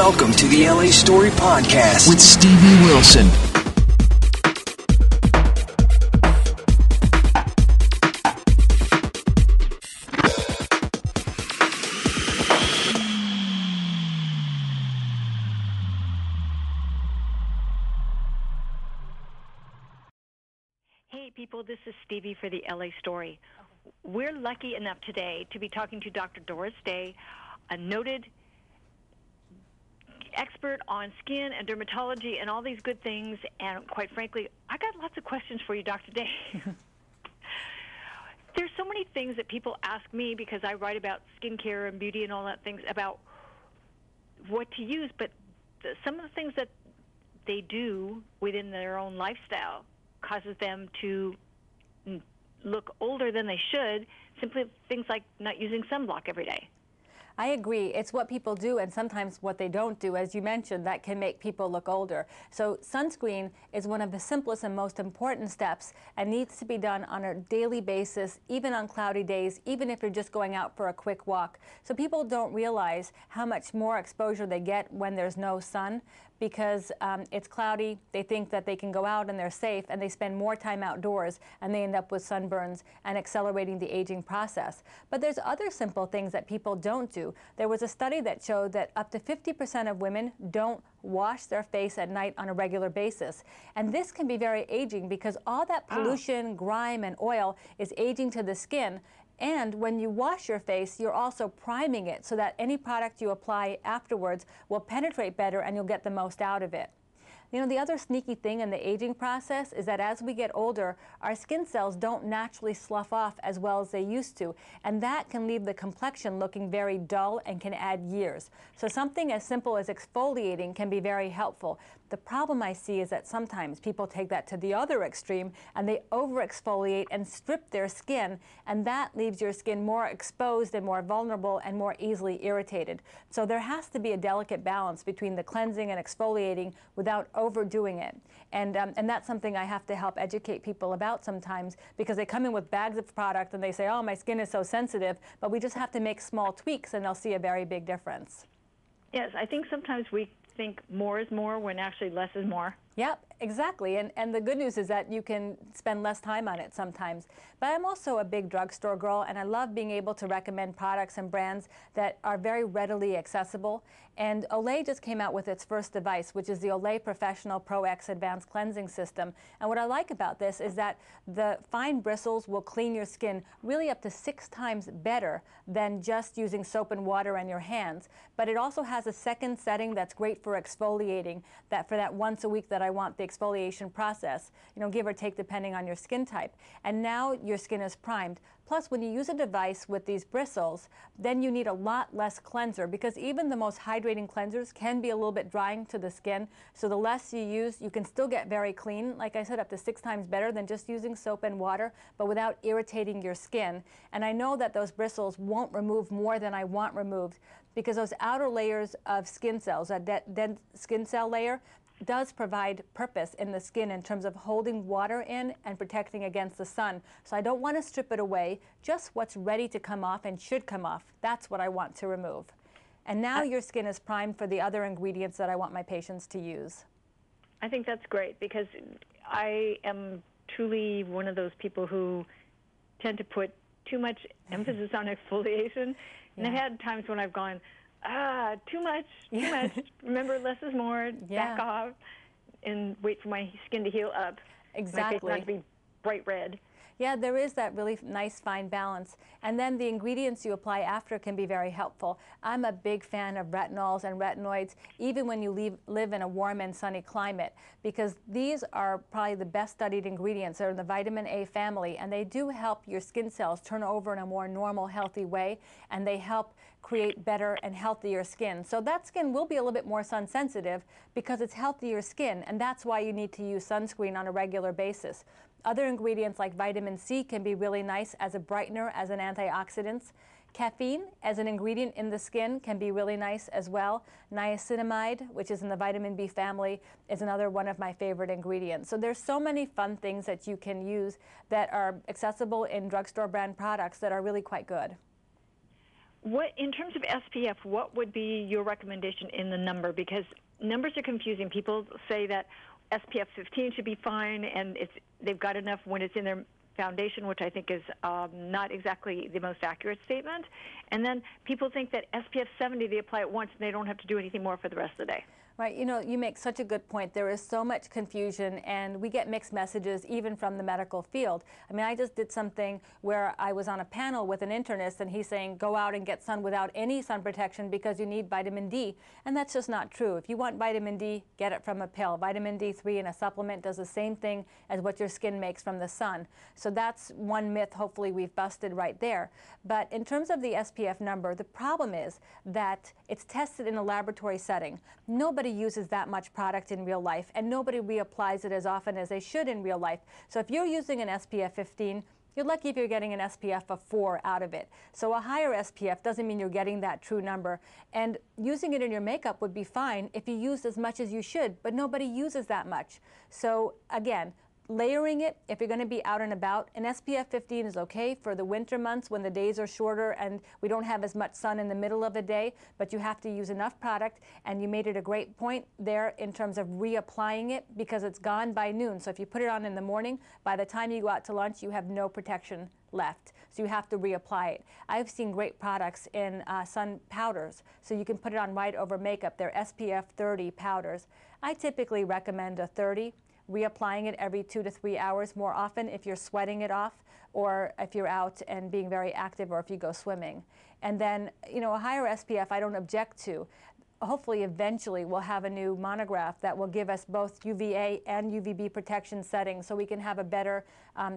Welcome to the LA Story Podcast with Stevie Wilson. Hey people, this is Stevie for the LA Story. We're lucky enough today to be talking to Dr. Doris Day, a noted expert on skin and dermatology and all these good things. And quite frankly, I got lots of questions for you, Dr. Day. There's so many things that people ask me because I write about skincare and beauty and all that things about what to use, but some of the things that they do within their own lifestyle causes them to look older than they should, simply things like not using sunblock every day. I agree. It's what people do and sometimes what they don't do. As you mentioned, that can make people look older. So sunscreen is one of the simplest and most important steps and needs to be done on a daily basis, even on cloudy days, even if you're just going out for a quick walk. So people don't realize how much more exposure they get when there's no sun because it's cloudy. They think that they can go out and they're safe, and they spend more time outdoors, and they end up with sunburns and accelerating the aging process. But there's other simple things that people don't do. There was a study that showed that up to 50% of women don't wash their face at night on a regular basis. And this can be very aging because all that pollution, grime, and oil is aging to the skin. And when you wash your face, you're also priming it so that any product you apply afterwards will penetrate better and you'll get the most out of it. You know, the other sneaky thing in the aging process is that as we get older, our skin cells don't naturally slough off as well as they used to, and that can leave the complexion looking very dull and can add years. So something as simple as exfoliating can be very helpful. The problem I see is that sometimes people take that to the other extreme and they over-exfoliate and strip their skin, and that leaves your skin more exposed and more vulnerable and more easily irritated. So there has to be a delicate balance between the cleansing and exfoliating without overdoing it. And that's something I have to help educate people about sometimes because they come in with bags of product and they say, oh, my skin is so sensitive, but we just have to make small tweaks and they'll see a very big difference. Yes, I think sometimes we think more is more when actually less is more. Yep, exactly. And the good news is that you can spend less time on it sometimes. But I'm also a big drugstore girl, and I love being able to recommend products and brands that are very readily accessible. And Olay just came out with its first device, which is the Olay Professional Pro X Advanced Cleansing System. And what I like about this is that the fine bristles will clean your skin really up to 6 times better than just using soap and water on your hands. But it also has a second setting that's great for exfoliating, that for that once a week that I want the exfoliation process, you know, give or take depending on your skin type. And now your skin is primed. Plus, when you use a device with these bristles, then you need a lot less cleanser because even the most hydrating cleansers can be a little bit drying to the skin. So the less you use, you can still get very clean, like I said, up to 6 times better than just using soap and water, but without irritating your skin. And I know that those bristles won't remove more than I want removed because those outer layers of skin cells, that dead skin cell layer, does provide purpose in the skin in terms of holding water in and protecting against the sun. So I don't want to strip it away, just what's ready to come off and should come off. That's what I want to remove. And now your skin is primed for the other ingredients that I want my patients to use. I think that's great because I am truly one of those people who tend to put too much emphasis on exfoliation. And I've had times when I've gone, too much. Remember, less is more. Back off and wait for my skin to heal up. Exactly. My face not to be bright red. Yeah, there is that really nice fine balance. And then the ingredients you apply after can be very helpful. I'm a big fan of retinols and retinoids, even when you live in a warm and sunny climate, because these are probably the best studied ingredients. They're in the vitamin A family, and they do help your skin cells turn over in a more normal, healthy way, and they help create better and healthier skin. So that skin will be a little bit more sun sensitive because it's healthier skin, and that's why you need to use sunscreen on a regular basis. Other ingredients like vitamin C can be really nice as a brightener, as an antioxidant. Caffeine as an ingredient in the skin can be really nice as well. Niacinamide, which is in the vitamin B family, is another one of my favorite ingredients. So there's so many fun things that you can use that are accessible in drugstore brand products that are really quite good. What, in terms of SPF, what would be your recommendation in the number? Because numbers are confusing. People say that SPF 15 should be fine, and they've got enough when it's in their foundation, which I think is not exactly the most accurate statement. And then people think that SPF 70, they apply it once and they don't have to do anything more for the rest of the day. Right, you know, you make such a good point. There is so much confusion, and we get mixed messages even from the medical field. I mean, I just did something where I was on a panel with an internist, and he's saying, go out and get sun without any sun protection because you need vitamin D. And that's just not true. If you want vitamin D, get it from a pill. Vitamin D3 in a supplement does the same thing as what your skin makes from the sun. So that's one myth, hopefully, we've busted right there. But in terms of the SPF number, the problem is that it's tested in a laboratory setting. Nobody uses that much product in real life, and nobody reapplies it as often as they should in real life. So if you're using an SPF 15, you're lucky if you're getting an SPF of 4 out of it. So a higher SPF doesn't mean you're getting that true number. And using it in your makeup would be fine if you used as much as you should, but nobody uses that much. So again, layering it, if you're going to be out and about, an SPF 15 is okay for the winter months when the days are shorter and we don't have as much sun in the middle of the day, but you have to use enough product, and you made it a great point there in terms of reapplying it because it's gone by noon. So if you put it on in the morning, by the time you go out to lunch, you have no protection left. So you have to reapply it. I've seen great products in sun powders, so you can put it on right over makeup. They're SPF 30 powders. I typically recommend a 30. Reapplying it every 2 to 3 hours more often if you're sweating it off, or if you're out and being very active, or if you go swimming. And then, you know, a higher SPF I don't object to. Hopefully eventually we'll have a new monograph that will give us both UVA and UVB protection settings so we can have a better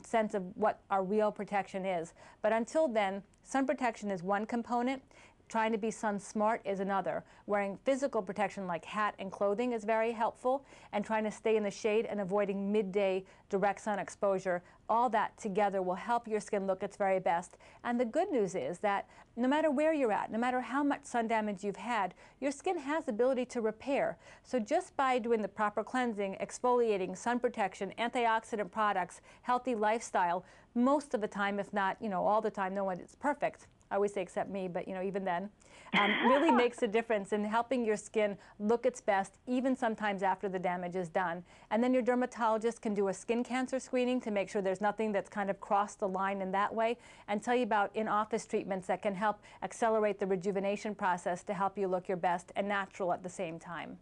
sense of what our real protection is. But until then, sun protection is one component. Trying to be sun smart is another. Wearing physical protection like hat and clothing is very helpful, and trying to stay in the shade and avoiding midday direct sun exposure. All that together will help your skin look its very best. And the good news is that no matter where you're at, no matter how much sun damage you've had, your skin has the ability to repair. So just by doing the proper cleansing, exfoliating, sun protection, antioxidant products, healthy lifestyle, most of the time, if not, you know, all the time, no one is perfect. I always say except me, but you know, even then, really makes a difference in helping your skin look its best, even sometimes after the damage is done. And then your dermatologist can do a skin cancer screening to make sure there's nothing that's kind of crossed the line in that way, and tell you about in-office treatments that can help accelerate the rejuvenation process to help you look your best and natural at the same time.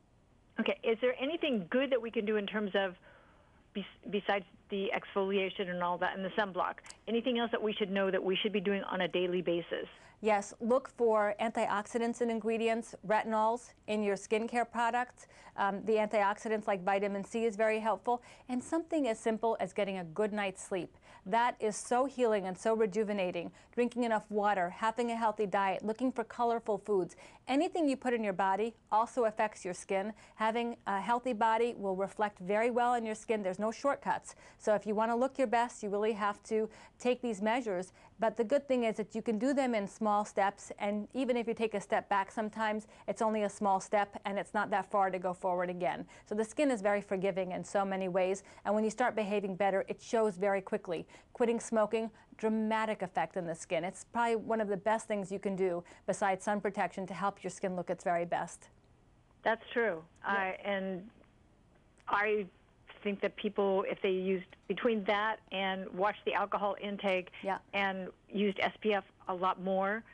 Okay, is there anything good that we can do in terms of, besides the exfoliation and all that and the sunblock, anything else that we should know that we should be doing on a daily basis? Yes, look for antioxidants and ingredients, retinols in your skincare products. The antioxidants like vitamin C is very helpful, and something as simple as getting a good night's sleep. That is so healing and so rejuvenating. Drinking enough water, having a healthy diet, looking for colorful foods. Anything you put in your body also affects your skin. Having a healthy body will reflect very well in your skin. There's no shortcuts. So if you want to look your best, you really have to take these measures. But the good thing is that you can do them in small steps, and even if you take a step back sometimes, it's only a small step and it's not that far to go forward again. So the skin is very forgiving in so many ways, and when you start behaving better, it shows very quickly. Quitting smoking, dramatic effect in the skin. It's probably one of the best things you can do besides sun protection to help your skin look its very best. That's true. Yeah. And I think that people, if they used between that and watched the alcohol intake, yeah, and used SPF a lot more,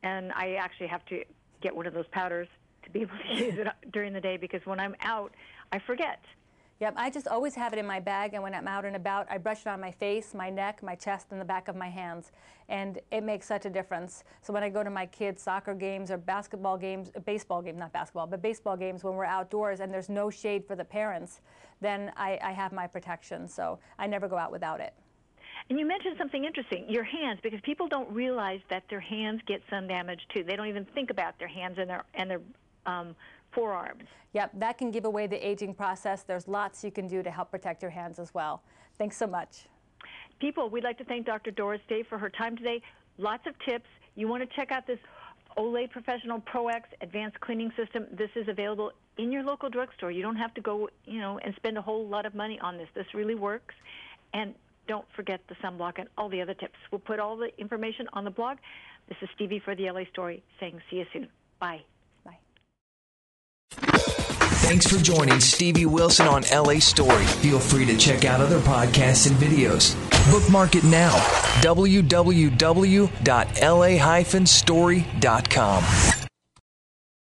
and I actually have to get one of those powders to be able to use it during the day, because when I'm out, I forget. Yep, I just always have it in my bag, and when I'm out and about, I brush it on my face, my neck, my chest, and the back of my hands, and it makes such a difference. So when I go to my kids' soccer games or basketball games, baseball games, not basketball, but baseball games when we're outdoors and there's no shade for the parents, then I have my protection, so I never go out without it. And you mentioned something interesting, your hands, because people don't realize that their hands get sun damage too. They don't even think about their hands and their forearms. Yep, that can give away the aging process. There's lots you can do to help protect your hands as well. Thanks so much. People, we'd like to thank Dr. Doris Day for her time today. Lots of tips. You want to check out this Olay Professional Pro X Advanced Cleaning System. This is available in your local drugstore. You don't have to go, and spend a whole lot of money on this. This really works. And don't forget the sunblock and all the other tips. We'll put all the information on the blog. This is Stevie for the LA Story saying see you soon. Bye. Bye. Thanks for joining Stevie Wilson on LA Story. Feel free to check out other podcasts and videos. Bookmark it now. www.la-story.com.